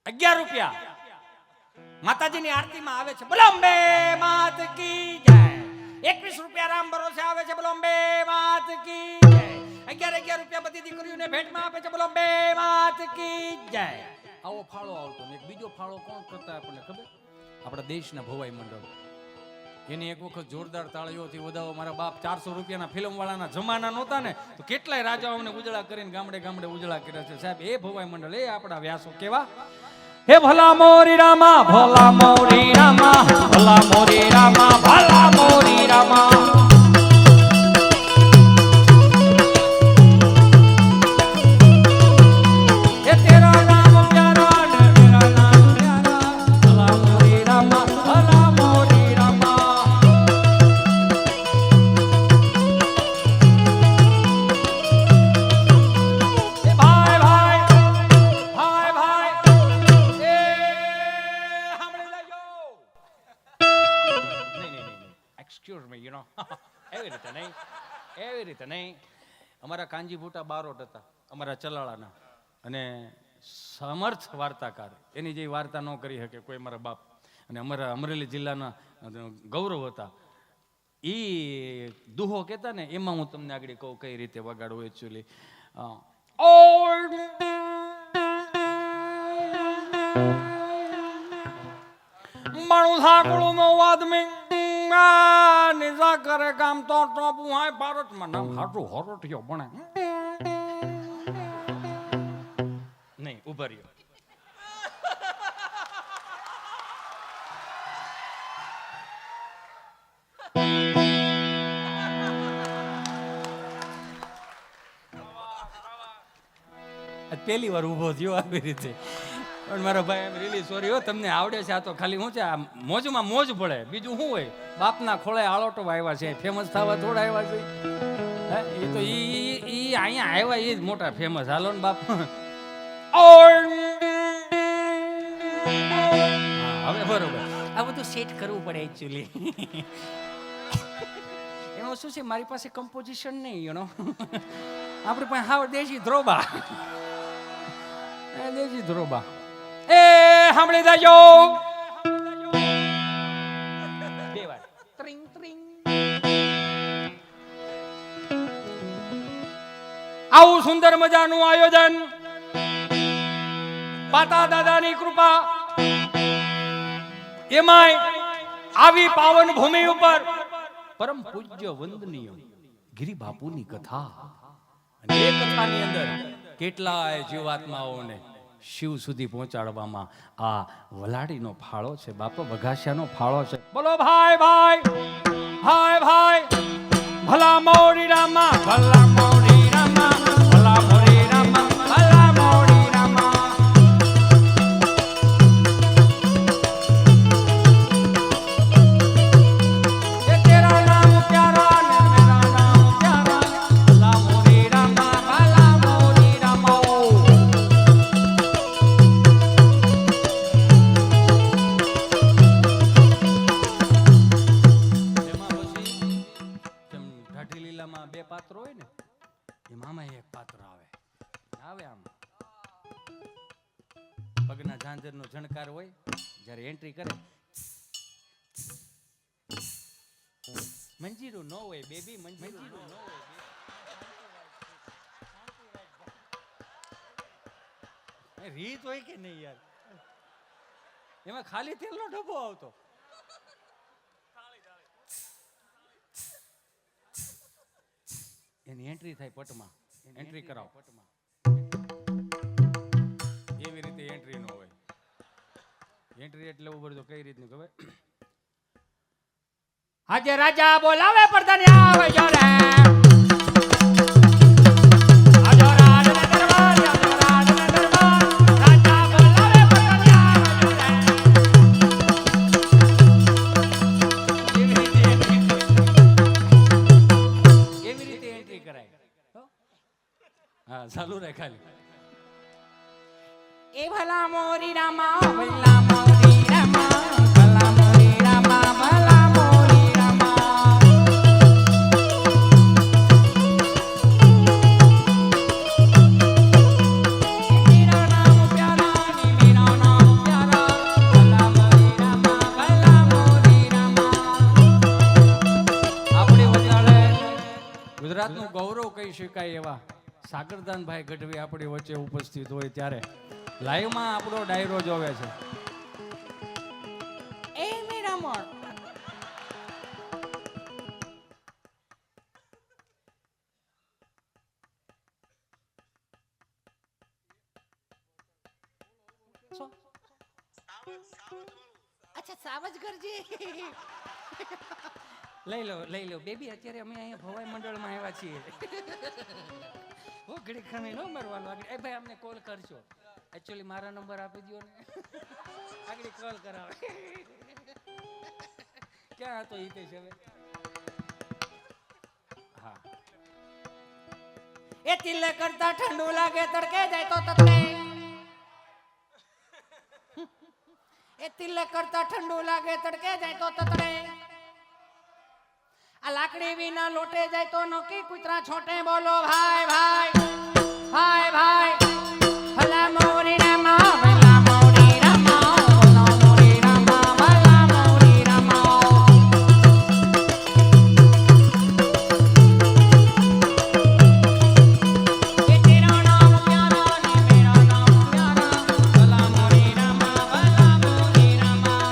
11 રૂપિયા માતાજીની આરતીમાં આવે છે. બોલો અંબે માત કી જય. 21 રૂપિયા રામ ભરોસે આવે છે. બોલો અંબે માત કી જય. 11 રૂપિયા બધી દીકરીઓને ભેટમાં આપે છે. બોલો અંબે માત કી જય. આવો ફાળો આવતો ને એક બીજો ફાળો કોણ કરતા આપણને ખબર? આપણા દેશના ભવાઈ મંડળ. એની એક વખત જોરદાર તાળીઓથી વધાવો. મારા બાપ 400 રૂપિયાના ફિલ્મ વાળાના જમાના નહોતા ને તો કેટલાય રાજાઓને ઉજળા કરીને ગામડે ગામડે ઉજળા કર્યા છે સાહેબ. એ ભવાઈ મંડળ એ આપણા વ્યાસો કેવા. હે ભલા મોરી રામા, ભલા મોરી રામા, ભલા મોરી રામા, ભલા મોરી રામા. એવી રીતે નહીં. અમારા કાંજી ભૂટા બારોટ હતા અમારા ચલાળાના અને સમર્થ વાર્તાકાર. એની જે વાર્તા ન કરી શકે કોઈ મારા બાપ. અને અમારા અમરેલી જિલ્લાના ગૌરવ હતા. એ દુહો કહેતા ને એમાં હું તમને આગળ કહું કઈ રીતે વગાડવું. એકચ્યુઅલી માણું સાંકળું નો આદમી નિજા કરે કામ તો ટોપું હાય ભારતમાં નામ હાટું હરોઠિયો ભણે નહીં. ઉભા રહ્યો. પહેલી વાર ઉભો થયો આવી રીતે. પણ મારો ભાઈ એમ રીલી સોરી હો, તમને આવડે છે. આ તો ખાલી શું છે, આ મોજમાં મોજ પડે. બીજું શું હોય? બાપના ખોળે આળોટો આવ્યા છે, ફેમસ થવા થોડા આવ્યા છે. એ તો ઈ અહીંયા આવ્યા એ જ મોટા ફેમસ. હાલો ને બાપ. હવે બરોબર આ બધું સેટ કરવું પડે એકચ્યુઅલી. એમાં શું છે, મારી પાસે કમ્પોઝિશન નહીં. યુ નો આપણી પાસે હાવ દેશી ધ્રોબા. દેશી ધ્રોબા એ સાંભળી દેજો. બે વાર ત્રિંગ ત્રિંગ. આવું સુંદર મજાનું આયોજન પાતા દાદાની કૃપા. એમાંય આવી પાવન ભૂમિ ઉપર પરમ પૂજ્ય વંદનીય ગિરી બાપુની કથા. અને એ કથાની અંદર કેટલાય જીવાત્માઓને શિવ સુધી પહોંચાડવામાં આ વલાડીનો ફાળો છે. બાપો બઘાસિયાનો ફાળો છે. બોલો ભાઈ ભાઈ ભાઈ ભાઈ. ભલા મોરી રામા, ભલા મોરી રામા, ભલા મોરી રામા, ભલા મોરી રામા. એ તેરા નામ પ્યારા ને મેરા નામ પ્યારા. ભલા મોરી રામા, ભલા મોરી રામા. બે પાત્રો હોય ને એમાં એક પાત્ર આવે આમ પગના ઝાંઝરનો ઝણકાર હોય. જ્યારે એન્ટ્રી કરે મંજીરું ન હોય બેબી, મંજીરું ન હોય. રીત હોય કે નહીં યાર? એમાં ખાલી તેલનો ડબ્બો આવતો. એની એન્ટ્રી થાય પટમાં. એન્ટ્રી કરાવો પટમાં. એવી રીતે એન્ટ્રી ન હોય. એન્ટ્રી એટલે ઉભર તો કઈ રીતનું ખબર? આજે રાજા બોલાવે પડતા ને આવે જોરે. ચાલુ રહે ખાલી. એ ભલા મોરી રામા, ભલા મોરી રામા, ભલા મોરી રામા, ભલા મોરી રામા. મેરા નામ પ્યારા ની મેરા નામ ગૌરવ કહી શકાય એવા સાગરદાનભાઈ ગઢવી આપણી વચ્ચે ઉપસ્થિત હોય ત્યારે લાઈવમાં આપણો ડાયરો જોવે છે. એ મીરામણ અચ્છા સાવજગરજી લઈ લો બેબી. અત્યારે અમે અહીંયા ભવાઈ મંડળમાં આવ્યા છીએ. હું ઘડી ખમી ન મરવાનું આગળ. એ ભાઈ અમને કોલ કરશો. એકચ્યુઅલી મારા નંબર આપી દો ને આગળ કોલ કરાવે. ક્યાં હતો હિતેશ હવે? હા. એ તિલે કરતા ઠંડુ લાગે તડકે જાય તો તતડે. એ તિલક કરતા ઠંડુ લાગે તડકે જાય તો તતડે. આ લાકડી વિના લોટે જાય તો નોકી કૂતરા છોટે. બોલો ભાઈ ભાઈ ભાઈ ભાઈ. ભલા મોરી રામા ભલા મોરી રામા ભલા મોરી રામા ભલા મોરી રામા. એ તેરા નામ પ્યારા ને મેરા નામ પ્યારા. ભલા મોરી રામા ભલા મોરી રામા.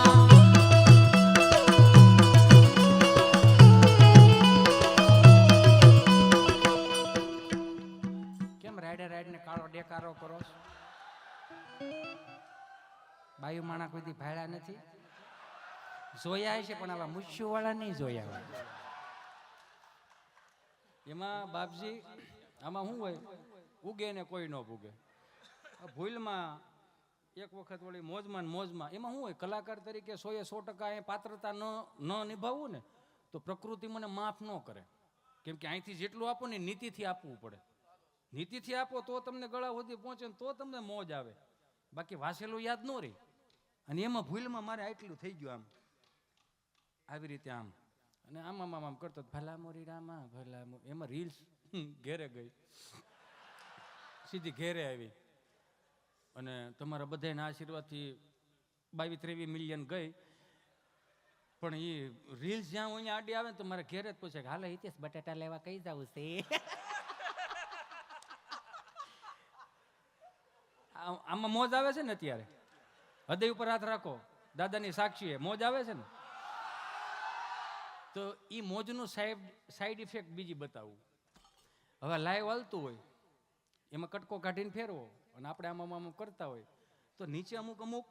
કેમ રાઈડ ને કાળો ડેકારો કરો છો? બાયુ માણા કોઈ દી ભાડ્યા નથી? જોયા છે પણ આવા મુશ્યુ વાળા નહીં જોયા હોય. એમાં બાપજી આમાં શું હોય? ઉગે ને કોઈ ન ભૂગે. ભૂલમાં એક વખત વળી મોજમાં એમાં શું હોય? કલાકાર તરીકે 100% પાત્રતા ન નિભાવવું ને તો પ્રકૃતિ મને માફ ન કરે. કેમ કે અહીંથી જેટલું આપો ને નીતિથી આપવું પડે. નીતિથી આપો તો તમને ગળા સુધી પહોંચે ને તો તમને મોજ આવે. બાકી વાસેલું યાદ ન રહે. અને એમાં ભૂલમાં મારે આટલું થઈ ગયું. આમ આવી રીતે આમ અને આમ કરતો ભલા મોરી રામા ભલા મોરી. એમાં રીલ્સ ઘેરે ગઈ, સીધી ઘેરે આવી અને તમારા બધાના આશીર્વાદથી 22-23 મિલિયન ગઈ. પણ એ રીલ્સ જ્યાં હું અહીંયા આડી આવે ને તો મારે ઘેરે જ પૂછે કે હાલો હિતેશ બટાટા લેવા કઈ જવું છે? આમાં મોજ આવે છે ને અત્યારે? હૃદય ઉપર હાથ રાખો, દાદાની સાક્ષી મોજ આવે છે ને? તો એ મોજનું સાઈડ ઇફેક્ટ બીજી બતાવું. હવે લાઈવ હાલતું હોય એમાં કટકો કાઢીને ફેરવો અને આપણે આમાં કરતા હોય તો નીચે અમુક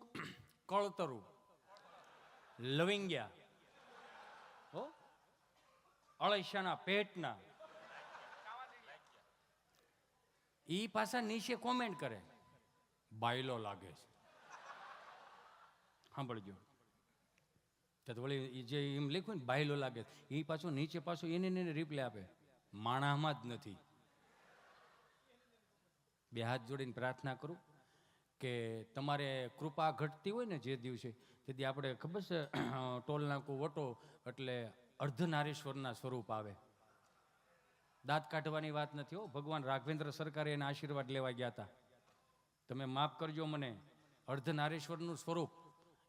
કળતરું, લવિંગ્યા, અળસિયાના પેટના ઈ પાછા નીચે કોમેન્ટ કરે બાયલો લાગે છે. સાંભળજો. વળી જે એમ લખ્યું ને બાયલો લાગે એ પાછું નીચે પાછું એને રિપ્લાય આપે માણામાં જ નથી. બે હાથ જોડીને પ્રાર્થના કરું કે તમારે કૃપા ઘટતી હોય ને જે દિવસે તેથી આપણે ખબર છે ટોલ નાકું વટો એટલે અર્ધનારીશ્વરના સ્વરૂપ આવે. દાંત કાઢવાની વાત નથી હો. ભગવાન રાઘવેન્દ્ર સરકારે એના આશીર્વાદ લેવા ગયા હતા. તમે માફ કરજો મને, અર્ધનારીશ્વરનું સ્વરૂપ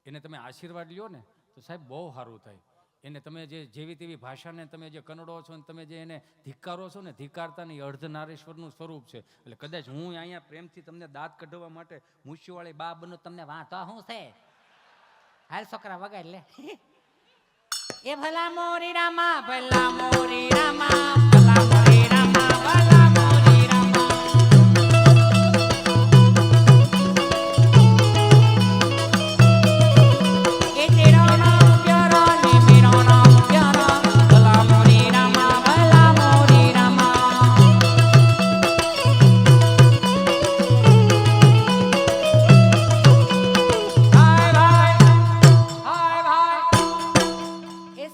એને તમે આશીર્વાદ લ્યો ને તો સાહેબ બહુ સારું થાય. એને તમે જે જેવી તેવી ભાષાને તમે જે કનડો છો ને તમે જે એને ધિક્કારો છો ને ધિક્કારતા ને અર્ધનારીશ્વરનું સ્વરૂપ છે. એટલે કદાચ હું અહીંયા પ્રેમથી તમને દાંત કઢવા માટે મૂછીવાળી બા બનો તમને વાંધો શું છે? હાલ છોકરા વગાડ લે. એ ભલા મોરી રામા ભલા મોરી રામા ભલા મોરી રામા ભલા મોરી રામા. એ તેરા નામ પ્યારા ને મેરા નામ પ્યારા ભલા મોરી રામા ભલા મોરી રામા. હાય ભાઈ હાય ભાઈ. એ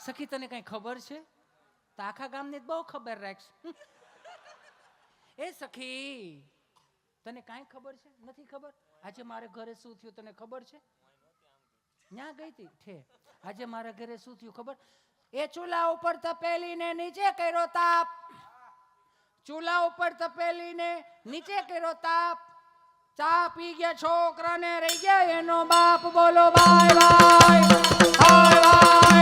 સખી તને કઈ ખબર છે? તો આખા ગામને બહુ ખબર રાખશ. એ સખી તને કાંઈ ખબર છે? નથી ખબર? આજે મારે ઘરે શું થયું તને ખબર છે? ન્યા ગઈ હતી ઠે. આજે મારા ઘરે શું થયું ખબર? એ ચૂલા ઉપર તપેલી ને નીચે કર્યો તાપ. ચૂલા ઉપર તપેલી ને નીચે કર્યો તાપ. ચા પી ગયા છોકરાને રહી ગયા એનો બાપ. બોલો બાય બાય હાય બાય.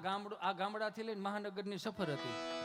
આ ગામડાથી લઈને મહાનગરની સફર હતી.